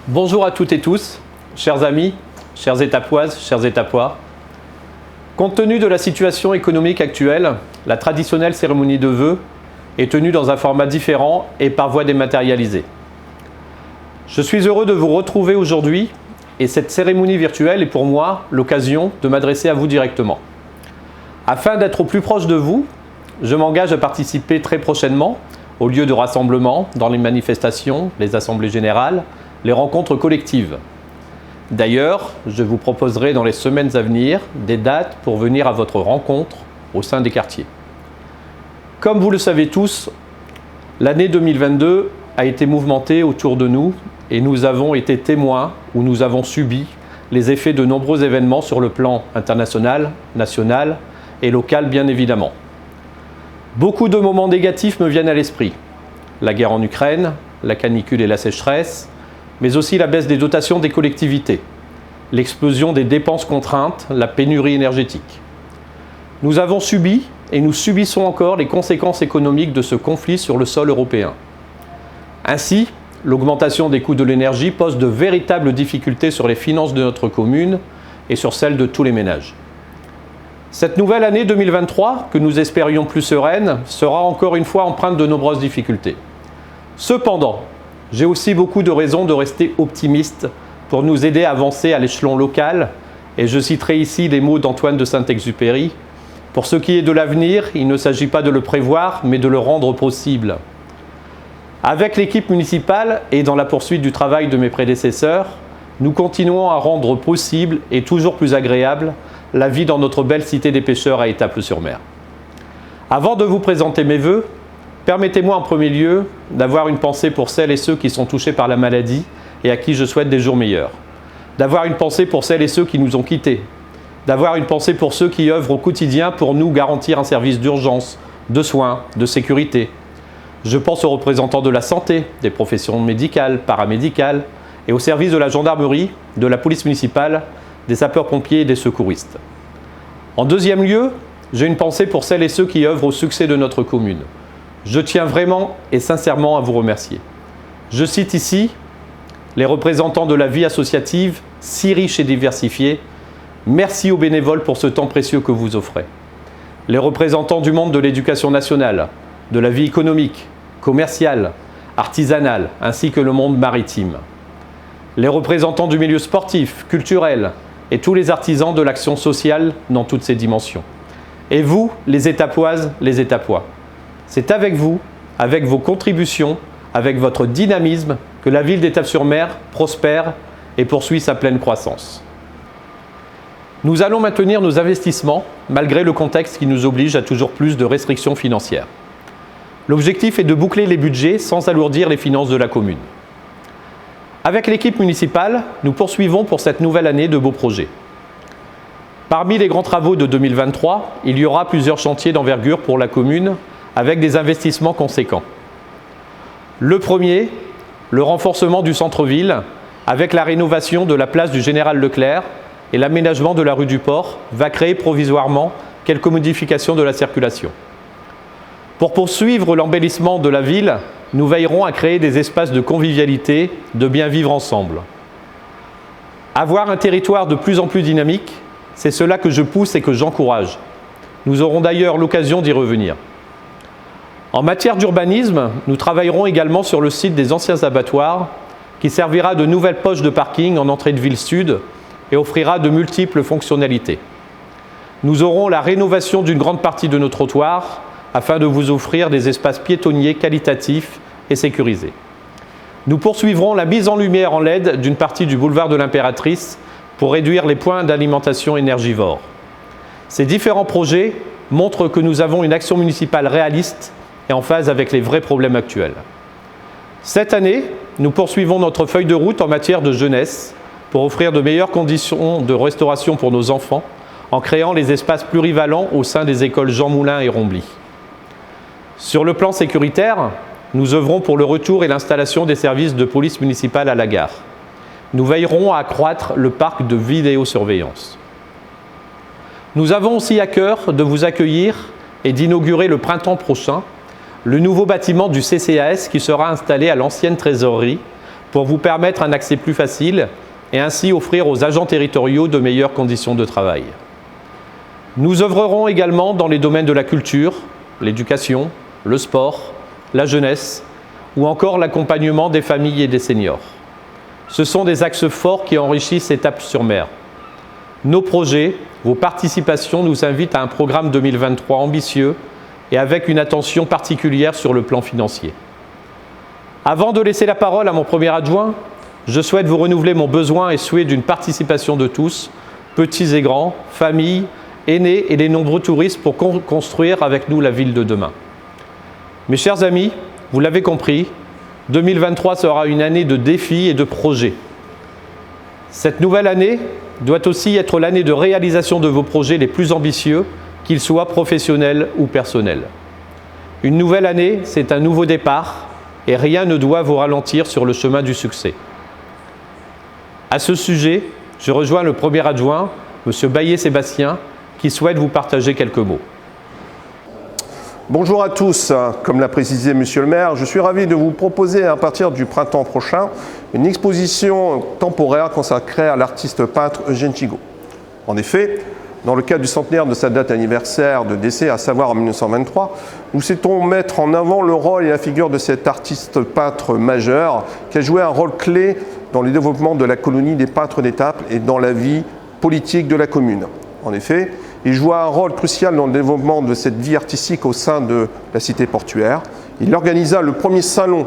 Bonjour à toutes et tous, chers amis, chères étapoises, chers étapois. Compte tenu de la situation économique actuelle, la traditionnelle cérémonie de vœux est tenue dans un format différent et par voie dématérialisée. Je suis heureux de vous retrouver aujourd'hui et cette cérémonie virtuelle est pour moi l'occasion de m'adresser à vous directement. Afin d'être au plus proche de vous, je m'engage à participer très prochainement aux lieux de rassemblement, dans les manifestations, les assemblées générales, les rencontres collectives. D'ailleurs, je vous proposerai dans les semaines à venir des dates pour venir à votre rencontre au sein des quartiers. Comme vous le savez tous, l'année 2022 a été mouvementée autour de nous et nous avons été témoins ou nous avons subi les effets de nombreux événements sur le plan international, national et local bien évidemment. Beaucoup de moments négatifs me viennent à l'esprit. La guerre en Ukraine, la canicule et la sécheresse, mais aussi la baisse des dotations des collectivités, l'explosion des dépenses contraintes, la pénurie énergétique. Nous avons subi et nous subissons encore les conséquences économiques de ce conflit sur le sol européen. Ainsi, l'augmentation des coûts de l'énergie pose de véritables difficultés sur les finances de notre commune et sur celles de tous les ménages. Cette nouvelle année 2023, que nous espérions plus sereine, sera encore une fois empreinte de nombreuses difficultés. Cependant, j'ai aussi beaucoup de raisons de rester optimiste pour nous aider à avancer à l'échelon local, et je citerai ici les mots d'Antoine de Saint-Exupéry. Pour ce qui est de l'avenir, il ne s'agit pas de le prévoir, mais de le rendre possible. Avec l'équipe municipale et dans la poursuite du travail de mes prédécesseurs, nous continuons à rendre possible et toujours plus agréable la vie dans notre belle cité des pêcheurs à Étaples-sur-Mer. Avant de vous présenter mes vœux, permettez-moi en premier lieu d'avoir une pensée pour celles et ceux qui sont touchés par la maladie et à qui je souhaite des jours meilleurs. D'avoir une pensée pour celles et ceux qui nous ont quittés. D'avoir une pensée pour ceux qui œuvrent au quotidien pour nous garantir un service d'urgence, de soins, de sécurité. Je pense aux représentants de la santé, des professions médicales, paramédicales et au service de la gendarmerie, de la police municipale, des sapeurs-pompiers et des secouristes. En deuxième lieu, j'ai une pensée pour celles et ceux qui œuvrent au succès de notre commune. Je tiens vraiment et sincèrement à vous remercier. Je cite ici les représentants de la vie associative, si riche et diversifiée. Merci aux bénévoles pour ce temps précieux que vous offrez. Les représentants du monde de l'éducation nationale, de la vie économique, commerciale, artisanale, ainsi que le monde maritime. Les représentants du milieu sportif, culturel et tous les artisans de l'action sociale dans toutes ses dimensions. Et vous, les étapoises, les étapois. C'est avec vous, avec vos contributions, avec votre dynamisme, que la ville d'Étaples-sur-Mer prospère et poursuit sa pleine croissance. Nous allons maintenir nos investissements, malgré le contexte qui nous oblige à toujours plus de restrictions financières. L'objectif est de boucler les budgets sans alourdir les finances de la commune. Avec l'équipe municipale, nous poursuivons pour cette nouvelle année de beaux projets. Parmi les grands travaux de 2023, il y aura plusieurs chantiers d'envergure pour la commune, avec des investissements conséquents. Le premier, le renforcement du centre-ville, avec la rénovation de la place du Général Leclerc et l'aménagement de la rue du Port, va créer provisoirement quelques modifications de la circulation. Pour poursuivre l'embellissement de la ville, nous veillerons à créer des espaces de convivialité, de bien vivre ensemble. Avoir un territoire de plus en plus dynamique, c'est cela que je pousse et que j'encourage. Nous aurons d'ailleurs l'occasion d'y revenir. En matière d'urbanisme, nous travaillerons également sur le site des anciens abattoirs, qui servira de nouvelles poches de parking en entrée de ville sud et offrira de multiples fonctionnalités. Nous aurons la rénovation d'une grande partie de nos trottoirs, afin de vous offrir des espaces piétonniers qualitatifs et sécurisés. Nous poursuivrons la mise en lumière en LED d'une partie du boulevard de l'Impératrice pour réduire les points d'alimentation énergivore. Ces différents projets montrent que nous avons une action municipale réaliste et en phase avec les vrais problèmes actuels. Cette année, nous poursuivons notre feuille de route en matière de jeunesse pour offrir de meilleures conditions de restauration pour nos enfants en créant les espaces plurivalents au sein des écoles Jean Moulin et Rombly. Sur le plan sécuritaire, nous œuvrons pour le retour et l'installation des services de police municipale à la gare. Nous veillerons à accroître le parc de vidéosurveillance. Nous avons aussi à cœur de vous accueillir est d'inaugurer le printemps prochain le nouveau bâtiment du CCAS qui sera installé à l'ancienne trésorerie pour vous permettre un accès plus facile et ainsi offrir aux agents territoriaux de meilleures conditions de travail. Nous œuvrerons également dans les domaines de la culture, l'éducation, le sport, la jeunesse ou encore l'accompagnement des familles et des seniors. Ce sont des axes forts qui enrichissent Étape-sur-Mer. Nos projets, vos participations nous invitent à un programme 2023 ambitieux et avec une attention particulière sur le plan financier. Avant de laisser la parole à mon premier adjoint, je souhaite vous renouveler mon besoin et souhait d'une participation de tous, petits et grands, familles, aînés et les nombreux touristes pour construire avec nous la ville de demain. Mes chers amis, vous l'avez compris, 2023 sera une année de défis et de projets. Cette nouvelle année doit aussi être l'année de réalisation de vos projets les plus ambitieux, qu'ils soient professionnels ou personnels. Une nouvelle année, c'est un nouveau départ et rien ne doit vous ralentir sur le chemin du succès. À ce sujet, je rejoins le premier adjoint, M. Baillet-Sébastien, qui souhaite vous partager quelques mots. Bonjour à tous. Comme l'a précisé Monsieur le maire, je suis ravi de vous proposer à partir du printemps prochain une exposition temporaire consacrée à l'artiste peintre Eugène Chigaud. En effet, dans le cadre du centenaire de sa date anniversaire de décès, à savoir en 1923, nous souhaitons mettre en avant le rôle et la figure de cet artiste peintre majeur qui a joué un rôle clé dans le développement de la colonie des peintres d'Étaples et dans la vie politique de la commune. En effet, il joua un rôle crucial dans le développement de cette vie artistique au sein de la cité portuaire. Il organisa le premier salon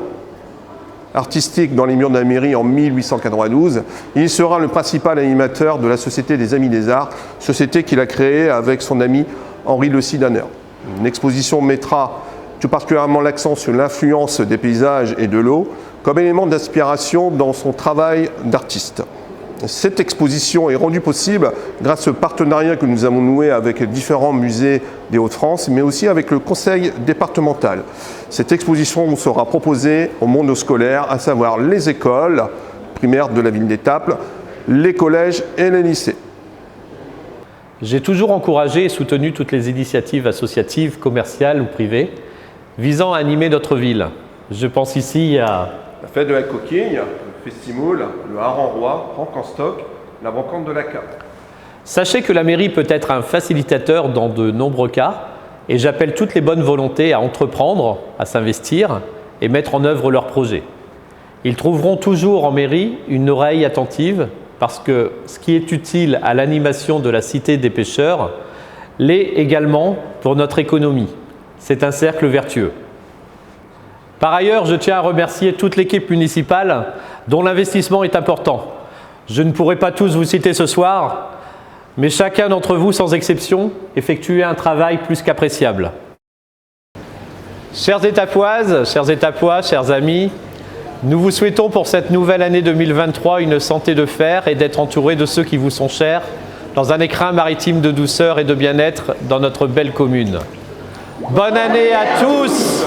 artistique dans les murs de la mairie en 1892. Il sera le principal animateur de la Société des Amis des Arts, société qu'il a créée avec son ami Henri Le Sidaner. Une exposition mettra tout particulièrement l'accent sur l'influence des paysages et de l'eau comme élément d'inspiration dans son travail d'artiste. Cette exposition est rendue possible grâce au partenariat que nous avons noué avec différents musées des Hauts-de-France, mais aussi avec le conseil départemental. Cette exposition sera proposée au monde scolaire, à savoir les écoles primaires de la ville d'Étaples, les collèges et les lycées. J'ai toujours encouragé et soutenu toutes les initiatives associatives, commerciales ou privées visant à animer notre ville. Je pense ici à la fête de la coquille, le Festimoule, le Hareng-Roi, Rank en stock, la rencontre de la Cape. Sachez que la mairie peut être un facilitateur dans de nombreux cas et j'appelle toutes les bonnes volontés à entreprendre, à s'investir et mettre en œuvre leurs projets. Ils trouveront toujours en mairie une oreille attentive parce que ce qui est utile à l'animation de la cité des pêcheurs l'est également pour notre économie. C'est un cercle vertueux. Par ailleurs, je tiens à remercier toute l'équipe municipale dont l'investissement est important. Je ne pourrai pas tous vous citer ce soir, mais chacun d'entre vous, sans exception, effectue un travail plus qu'appréciable. Chères Étapoises, chers Étapois, chers amis, nous vous souhaitons pour cette nouvelle année 2023 une santé de fer et d'être entourés de ceux qui vous sont chers dans un écrin maritime de douceur et de bien-être dans notre belle commune. Bonne année à tous!